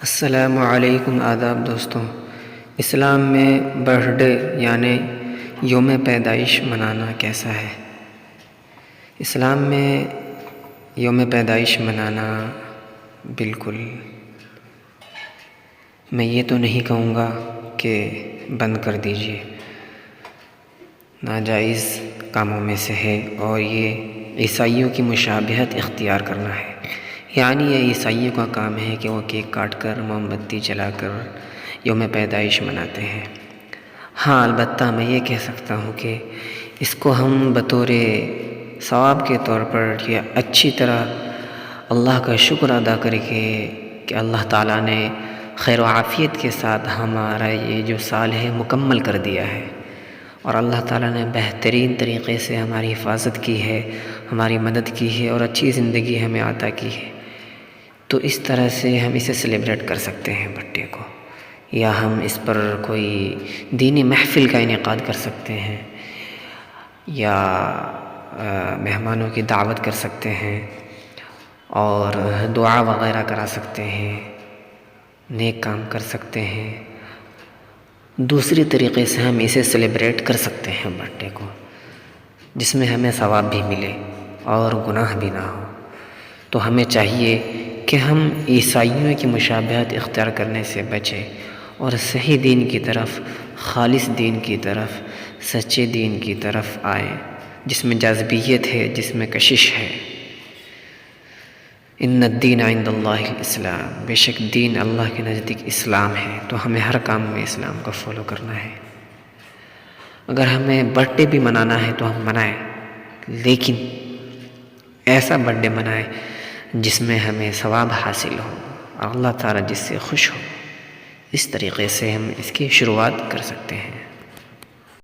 السلام علیکم، آداب دوستوں۔ اسلام میں برتھ ڈے یعنی یوم پیدائش منانا کیسا ہے؟ اسلام میں یوم پیدائش منانا بالکل، میں یہ تو نہیں کہوں گا کہ بند کر دیجئے، ناجائز کاموں میں سے ہے اور یہ عیسائیوں کی مشابہت اختیار کرنا ہے۔ یعنی یہ عیسائیوں کا کام ہے کہ وہ کیک کاٹ کر، موم بتی جلا کر یوم پیدائش مناتے ہیں۔ ہاں، البتہ میں یہ کہہ سکتا ہوں کہ اس کو ہم بطور ثواب کے طور پر یا اچھی طرح اللہ کا شکر ادا کر کے کہ اللہ تعالیٰ نے خیر و عافیت کے ساتھ ہمارا یہ جو سال ہے مکمل کر دیا ہے، اور اللہ تعالیٰ نے بہترین طریقے سے ہماری حفاظت کی ہے، ہماری مدد کی ہے اور اچھی زندگی ہمیں عطا کی ہے، تو اس طرح سے ہم اسے سیلیبریٹ کر سکتے ہیں برتھ ڈے کو، یا ہم اس پر کوئی دینی محفل کا انعقاد کر سکتے ہیں، یا مہمانوں کی دعوت کر سکتے ہیں اور دعا وغیرہ کرا سکتے ہیں، نیک کام کر سکتے ہیں۔ دوسری طریقے سے ہم اسے سیلیبریٹ کر سکتے ہیں برتھ ڈے کو، جس میں ہمیں ثواب بھی ملے اور گناہ بھی نہ ہو۔ تو ہمیں چاہیے کہ ہم عیسائیوں کی مشابہت اختیار کرنے سے بچیں اور صحیح دین کی طرف، خالص دین کی طرف، سچے دین کی طرف آئیں، جس میں جاذبیت ہے، جس میں کشش ہے۔ ان الدین عند اللہ الاسلام، بے شک دین اللہ کے نزدیک اسلام ہے، تو ہمیں ہر کام میں اسلام کو فالو کرنا ہے۔ اگر ہمیں برتھ ڈے بھی منانا ہے تو ہم منائیں، لیکن ایسا برتھ ڈے منائیں جس میں ہمیں ثواب حاصل ہو اور اللہ تعالیٰ جس سے خوش ہو۔ اس طریقے سے ہم اس کی شروعات کر سکتے ہیں۔